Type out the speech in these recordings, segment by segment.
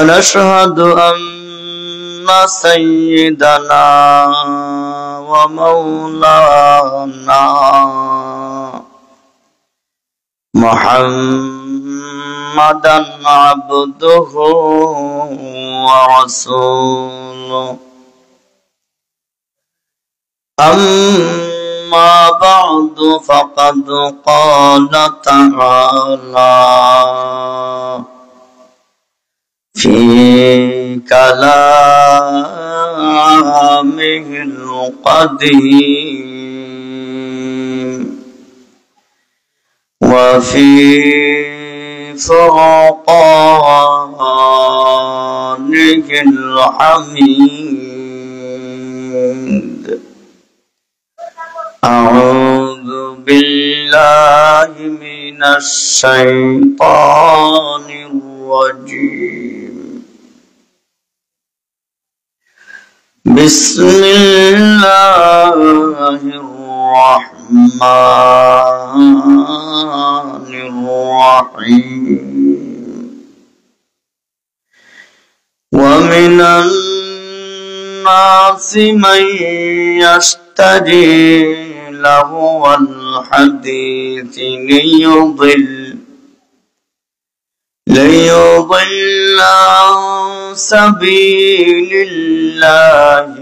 ونشهد أن سيدنا ومولانا محمدا عبده ورسوله أما بعد فقد قال تعالى في كلامه القديم وفي فرقانه الحميد أعوذ بالله من الشيطان الرجيم بسم الله الرحمن الرحيم ومن الناس من يشتري لهو الحديث ليضل عن سبيل الله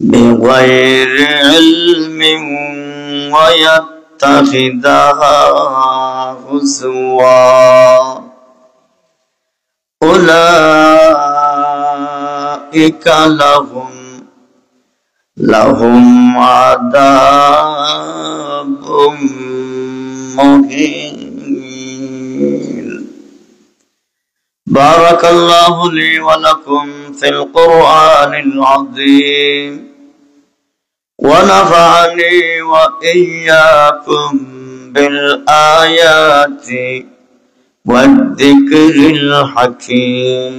بغير علم ويتخذها هزوا أولئك لهم عذاب مهين. بارك الله لي ولكم في القرآن العظيم ونفعني وإياكم بالآيات والذكر الحكيم.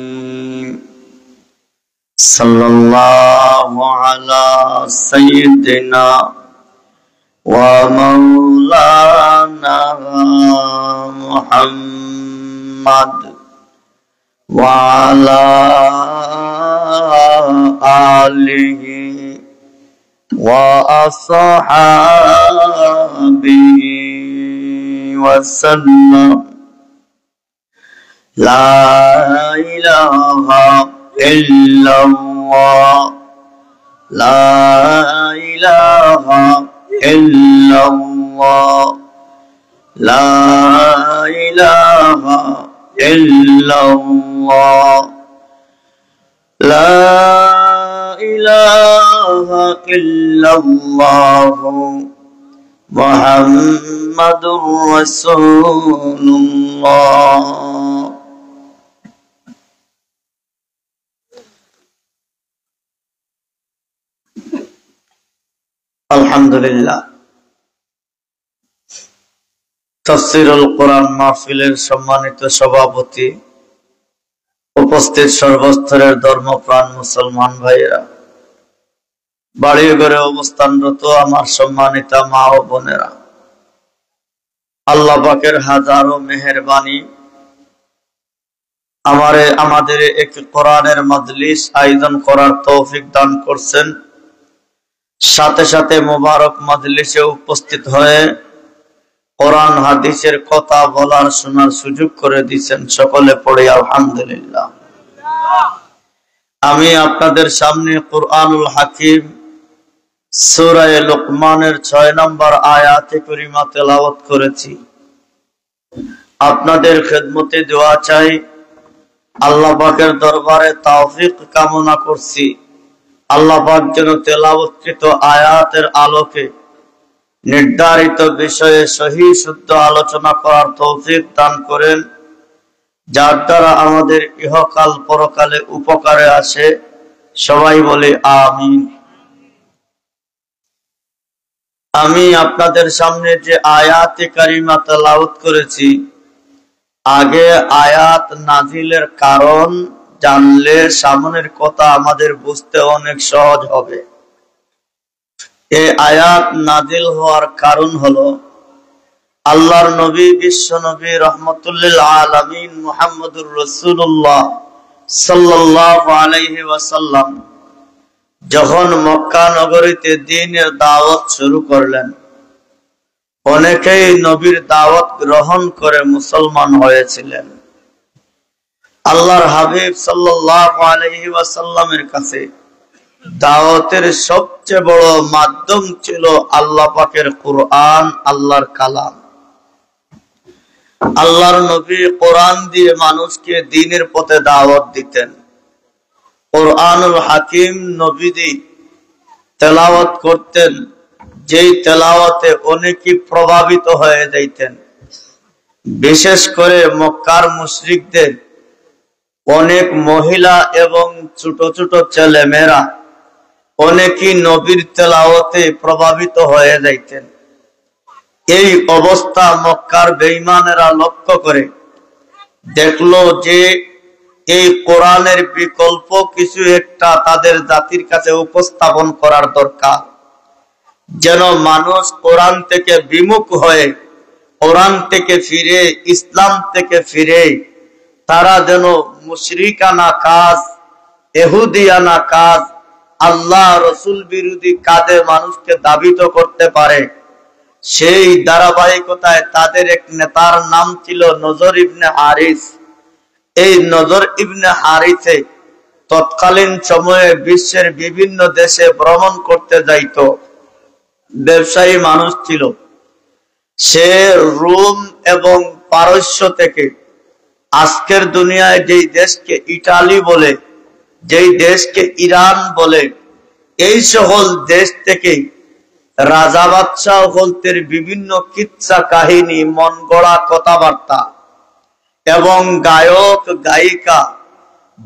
صلى الله على سيدنا ومولانا محمد وعلى آله وأصحابه وسلم. لا إله إلا الله لا إله إلا الله لا إله إلا الله لا إله إلا الله محمد رسول الله. আলহামদুলিল্লাহ, তাফসীরুল কোরআন মাহফিলের সম্মানিত সভাপতি, উপস্থিত সর্বস্তরের ধর্মপ্রাণ মুসলমান ভাইয়েরা, বাড়ি ঘরে অবস্থানরত আমার সম্মানিত মা ও বোনেরা, আল্লাহ পাকের হাজারো মেহেরবানি আমাদের এক কোরআনের মাজলিস আয়োজন করার তৌফিক দান করছেন। সাথে সাথে মুবারক মাজলিসে উপস্থিত হয়ে কোরআন হাদিসের কথা বলার শোনার সুযোগ করে দিয়েছেন। সকলে পড়ে আলহামদুলিল্লাহ। আমি আপনাদের সামনে কুরআনুল হাকিম সূরা লুকমানের 6 নম্বর আয়াতে কারিমা তেলাওয়াত করেছি। আপনাদের খেদমতে দোয়া চাই, আল্লাহ পাকের দরবারে তৌফিক কামনা করছি। আল্লাহ পাক যেন তেলাওয়াতকৃত আয়াতের আলোকে নির্ধারিত বিষয়ে সহি শুদ্ধ আলোচনা করার তৌফিক দান করেন, যার দ্বারা আমাদের ইহকাল পরকালে উপকারে আসে। সবাই বলে আমিন। আমি আপনাদের সামনে যে আয়াতে কারিমা তেলাওয়াত করেছি, আগে আয়াত নাজিলের কারণ জানলে সামনের কথা আমাদের বুঝতে অনেক সহজ হবে। এই আয়াত নাজিল হওয়ার কারণ হলো আল্লাহর নবী বিশ্ব নবী রহমতুল্লিল আলামিন মুহাম্মদুর রাসূলুল্লাহ সাল্লাল্লাহু আলাইহি ওয়াসাল্লাম যখন মক্কা নগরীতে দ্বীনের দাওয়াত শুরু করলেন, অনেকেই নবীর দাওয়াত গ্রহণ করে মুসলমান হয়েছিলেন। আল্লাহর হাবিব সাল্লাল্লাহু আলাইহি ওয়াসাল্লামের কাছে দাওয়াতের সবচেয়ে বড় মাধ্যম ছিল আল্লাহ পাকের কুরআন, আল্লাহর কালাম। আল্লাহর নবী কোরআন দিয়ে মানুষকে দ্বীনের পথে দাওয়াত দিতেন। কুরআনুল হাকিম নবীজি তেলাওয়াত করতেন, যেই তেলাওয়াতে অনেকেই প্রভাবিত হয়ে যাইতেন। বিশেষ করে মক্কার মুশরিকদের অনেক মহিলা এবং ছোট ছোট ছেলে মেয়েরা অনেকেই নবীর তেলাওয়াতে প্রভাবিত হয়ে যাইতেন। এই অবস্থা মক্কার বেঈমানেরা লক্ষ্য করে দেখলো যে এই কোরআনের বিকল্প কিছু একটা তাদের জাতির কাছে উপস্থাপন করার দরকার, যেন মানুষ কোরআন থেকে বিমুখ হয়ে, কোরআন থেকে ফিরে, ইসলাম থেকে ফিরে তারা যেন মুশরিকানা কাজ, ইহুদিয়ানা কাজ, আল্লাহ রসুল বিরোধী কাজে মানুষকে দাবিত করতে পারে। সেই ধারাবাহিকতায় তাদের এক নেতার নাম ছিল নজর ইবনে হারিস। এই নজর ইবনে হারিসে তৎকালীন সময়ে বিশ্বের বিভিন্ন দেশে ভ্রমণ করতে যাইত, ব্যবসায়ী মানুষ ছিল। সে রোম এবং পারস্য থেকে, আজকের দুনিয়ায় যেই দেশকে ইটালি বলে, যেই দেশকে ইরান বলে, এই সকল দেশ থেকে রাজা বাদশাহ হলতের বিভিন্ন কিচ্ছা কাহিনী, মন গড়া কথাবার্তা এবং গায়ক গায়িকা,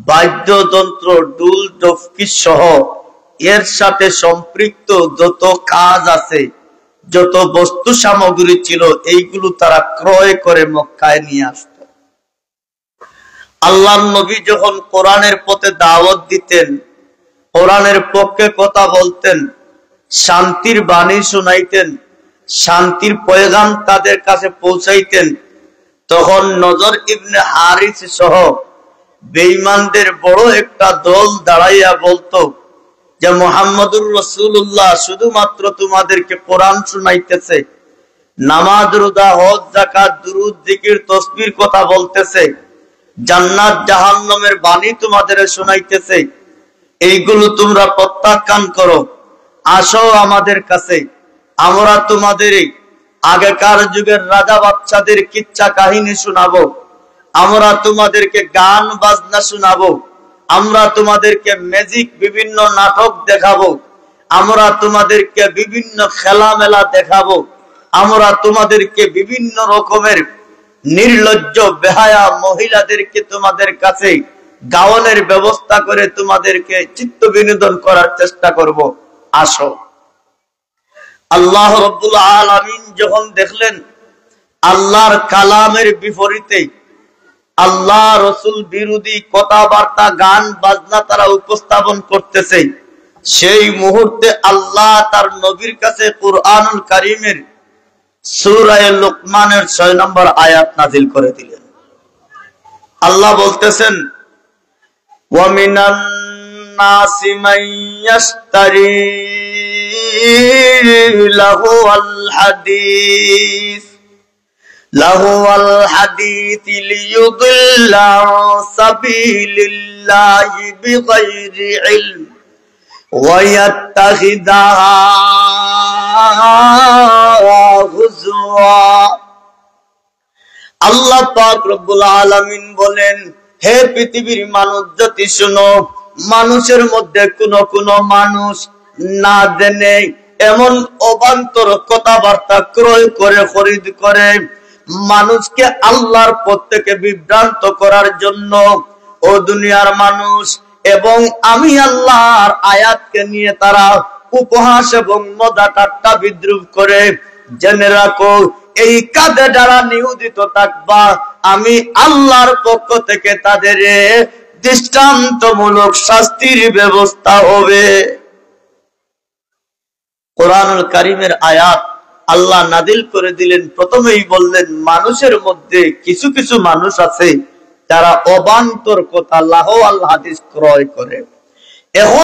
বাদ্যযন্ত্র, ডুল ডফকি সহ এর সাথে সম্পৃক্ত যত কাজ আছে, যত বস্তু সামগ্রী ছিল, এইগুলো তারা ক্রয় করে মক্কায় নিয়ে আসত। আল্লাহর নবী যখন কোরআনের পথে দাওয়াত দিতেন, কোরআনের পক্ষে কথা বলতেন, শান্তির বাণী শোনাইতেন, শান্তির পয়গাম তাদের কাছে পৌঁছাইতেন, তখন নজর ইবনে হারিস সহ বেঈমানদের বড় একটা দল দাঁড়াইয়া বলতো যে মুহাম্মদুর রাসূলুল্লাহ শুধুমাত্র তোমাদেরকে কোরআন শোনাইতেছে, নামাজ, রোজা, হজ, যাকাত, দুরূদ, জিকির, তাসবির কথা বলতেছে, জান্নাত জাহান্নামের বাণী তোমাদের শোনাইতেছে। এইগুলো তোমরা প্রত্যাখ্যান করো, আসো আমাদের কাছে, আমরা তোমাদের আগেকার যুগের রাজা বাদশাদের কিচ্ছা কাহিনী শোনাবো, আমরা তোমাদেরকে গান বাজনা শোনাবো, আমরা তোমাদেরকে ম্যাজিক বিভিন্ন নাটক দেখাবো, আমরা তোমাদেরকে বিভিন্ন খেলা মেলা দেখাবো, আমরা তোমাদেরকে বিভিন্ন রকমের নির্লজ্জ বেহায়া মহিলাদেরকে তোমাদের কাছে গাওয়ানের ব্যবস্থা করে তোমাদেরকে চিত্ত বিনোদন করার চেষ্টা করব, আসো। আল্লাহ রাব্বুল আলামিন যখন দেখলেন আল্লাহর কালামের বিপরীতে আল্লাহ রসুল বিরোধী কথাবার্তা, গান বাজনা তারা উপস্থাপন করতেছে, সেই মুহূর্তে আল্লাহ তার নবীর কাছে কুরআনুল কারীমের সূরা লুকমানের 6 নম্বর আয়াত নাযিল করে দিলেন। আল্লাহ বলতেছেন, ওয়া মিনান নাসি মান ইয়াশতারি লাহুল হাদিস লিয়ুদিল্লা আন সাবিলিল্লাহি বিগাইরি ইলম ওয়া ইয়াত্তাখিযাহা হুজওয়া। আল্লাহ পাক রব্বুল আলামিন বলেন, হে পৃথিবীর মানব জাতি শুনো, মানুষের মধ্যে কোন মানুষ না জেনে এমন অবান্তর কথাবার্তা ক্রয় করে, খরিদ করে মানুষকে আল্লাহর পথ থেকে বিভ্রান্ত করার জন্য, ও দুনিয়ার মানুষ, এবং আমি আল্লাহর আয়াতকে নিয়ে তারা উপহাস এবং মজা ঠাট্টা বিদ্রুপ করে, জেনে রাখো এই কাজে যারা নিয়োজিত থাকবা, আমি আল্লাহর পক্ষ থেকে তাদের দৃষ্টান্তমূলক শাস্তির ব্যবস্থা হবে। কোরআনুল কারীমের আয়াত আল্লাহ নাদিল করে দিলেন। প্রথমেই বললেন মানুষের মধ্যে কিছু কিছু মানুষ আছে যারা অবান্তর কথা লাহওয়াল হাদিস ক্রয় করে। এখন